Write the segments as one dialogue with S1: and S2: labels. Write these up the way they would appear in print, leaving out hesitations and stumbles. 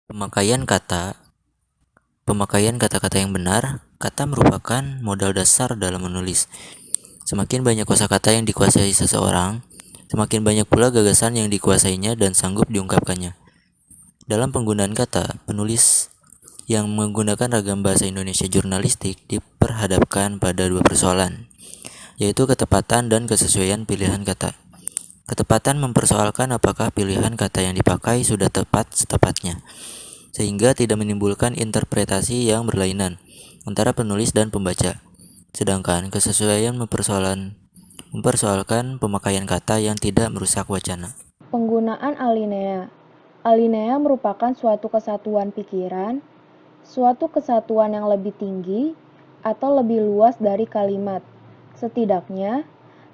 S1: Pemakaian kata Pemakaian kata-kata yang benar. Kata merupakan modal dasar dalam menulis. Semakin banyak kosakata yang dikuasai seseorang, semakin banyak pula gagasan yang dikuasainya dan sanggup diungkapkannya. Dalam penggunaan kata, penulis yang menggunakan ragam bahasa Indonesia jurnalistik diperhadapkan pada dua persoalan, yaitu ketepatan dan kesesuaian pilihan kata. Ketepatan mempersoalkan apakah pilihan kata yang dipakai sudah tepat setepatnya, sehingga tidak menimbulkan interpretasi yang berlainan antara penulis dan pembaca. Sedangkan kesesuaian mempersoalkan pemakaian kata yang tidak merusak wacana.
S2: Penggunaan alinea. Alinea merupakan suatu kesatuan pikiran, suatu kesatuan yang lebih tinggi atau lebih luas dari kalimat. Setidaknya,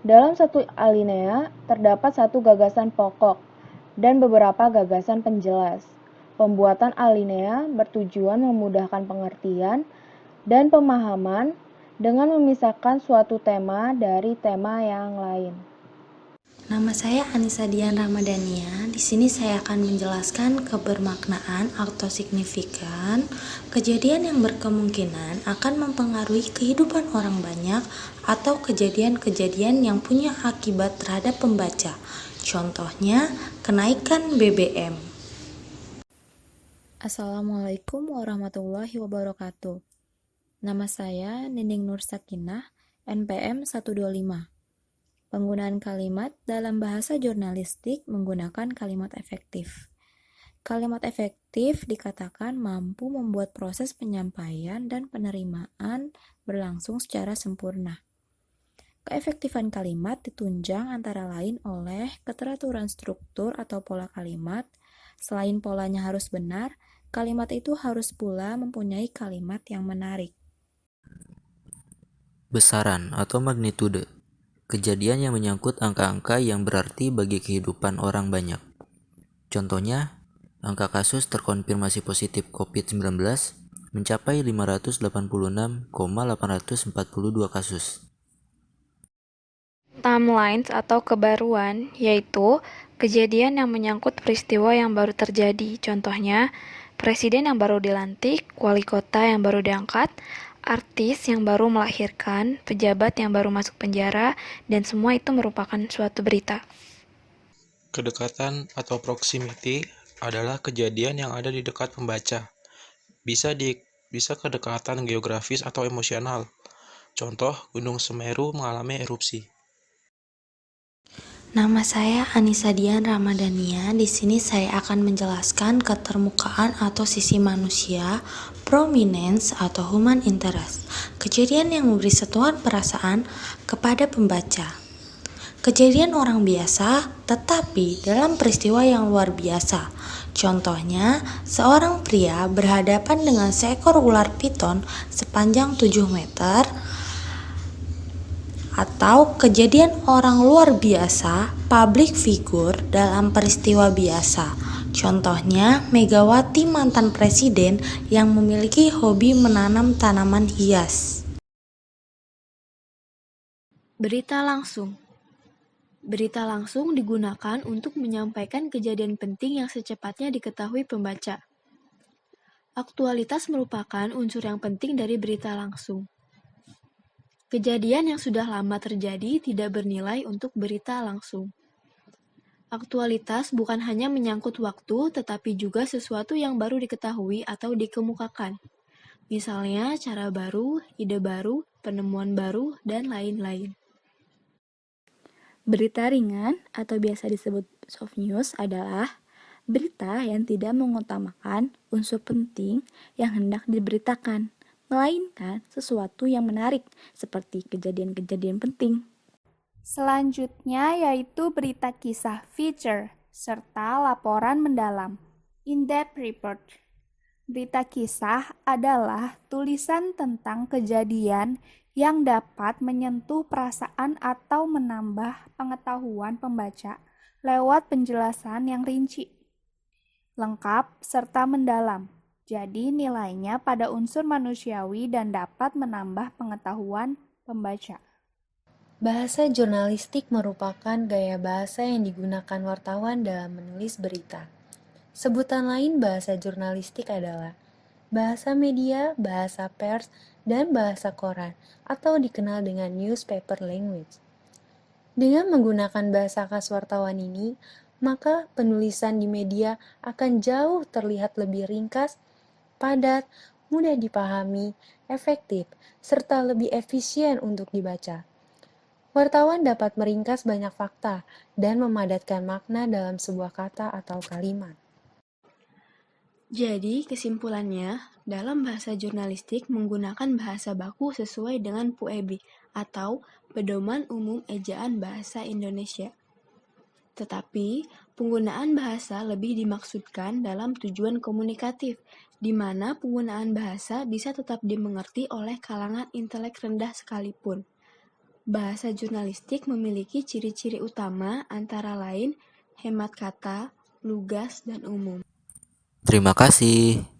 S2: dalam satu alinea terdapat satu gagasan pokok dan beberapa gagasan penjelas. Pembuatan alinea bertujuan memudahkan pengertian dan pemahaman dengan memisahkan suatu tema dari tema yang lain.
S3: Nama saya Anissa Dian Ramadhania. Di sini saya akan menjelaskan kebermaknaan atau signifikan kejadian yang berkemungkinan akan mempengaruhi kehidupan orang banyak atau kejadian-kejadian yang punya akibat terhadap pembaca. Contohnya, kenaikan BBM.
S4: Assalamualaikum warahmatullahi wabarakatuh. Nama saya Nining Nur Sakinah, NPM 125. Penggunaan kalimat dalam bahasa jurnalistik menggunakan kalimat efektif. Kalimat efektif dikatakan mampu membuat proses penyampaian dan penerimaan berlangsung secara sempurna. Keefektifan kalimat ditunjang antara lain oleh keteraturan struktur atau pola kalimat. Selain polanya harus benar, kalimat itu harus pula mempunyai kalimat yang menarik.
S1: Besaran atau magnitude. Kejadian yang menyangkut angka-angka yang berarti bagi kehidupan orang banyak. Contohnya, angka kasus terkonfirmasi positif COVID-19 mencapai 586,842 kasus.
S5: Timelines atau kebaruan, yaitu kejadian yang menyangkut peristiwa yang baru terjadi. Contohnya, presiden yang baru dilantik, wali kota yang baru diangkat, artis yang baru melahirkan, pejabat yang baru masuk penjara, dan semua itu merupakan suatu berita.
S6: Kedekatan atau proximity adalah kejadian yang ada di dekat pembaca. Bisa kedekatan geografis atau emosional. Contoh, Gunung Semeru mengalami erupsi.
S3: Nama saya Anissa Dian Ramadhania. Di sini saya akan menjelaskan ketermukaan atau sisi manusia, prominence atau human interest, kejadian yang memberi sentuhan perasaan kepada pembaca. Kejadian orang biasa, tetapi dalam peristiwa yang luar biasa. Contohnya, seorang pria berhadapan dengan seekor ular piton sepanjang 7 meter, atau kejadian orang luar biasa, public figure dalam peristiwa biasa. Contohnya, Megawati mantan presiden yang memiliki hobi menanam tanaman hias.
S7: Berita langsung. Berita langsung digunakan untuk menyampaikan kejadian penting yang secepatnya diketahui pembaca. Aktualitas merupakan unsur yang penting dari berita langsung. Kejadian yang sudah lama terjadi tidak bernilai untuk berita langsung. Aktualitas bukan hanya menyangkut waktu, tetapi juga sesuatu yang baru diketahui atau dikemukakan. Misalnya, cara baru, ide baru, penemuan baru, dan lain-lain.
S4: Berita ringan atau biasa disebut soft news adalah berita yang tidak mengutamakan unsur penting yang hendak diberitakan, melainkan sesuatu yang menarik seperti kejadian-kejadian penting.
S8: Selanjutnya yaitu berita kisah feature serta laporan mendalam in-depth report. Berita kisah adalah tulisan tentang kejadian yang dapat menyentuh perasaan atau menambah pengetahuan pembaca lewat penjelasan yang rinci, lengkap, serta mendalam. Jadi nilainya pada unsur manusiawi dan dapat menambah pengetahuan pembaca.
S9: Bahasa jurnalistik merupakan gaya bahasa yang digunakan wartawan dalam menulis berita. Sebutan lain bahasa jurnalistik adalah bahasa media, bahasa pers, dan bahasa koran, atau dikenal dengan newspaper language. Dengan menggunakan bahasa khas wartawan ini, maka penulisan di media akan jauh terlihat lebih ringkas, padat, mudah dipahami, efektif, serta lebih efisien untuk dibaca. Wartawan dapat meringkas banyak fakta dan memadatkan makna dalam sebuah kata atau kalimat.
S7: Jadi, kesimpulannya, dalam bahasa jurnalistik menggunakan bahasa baku sesuai dengan PUEB atau Pedoman Umum Ejaan Bahasa Indonesia. Tetapi, penggunaan bahasa lebih dimaksudkan dalam tujuan komunikatif, di mana penggunaan bahasa bisa tetap dimengerti oleh kalangan intelek rendah sekalipun. Bahasa jurnalistik memiliki ciri-ciri utama antara lain hemat kata, lugas, dan umum.
S1: Terima kasih.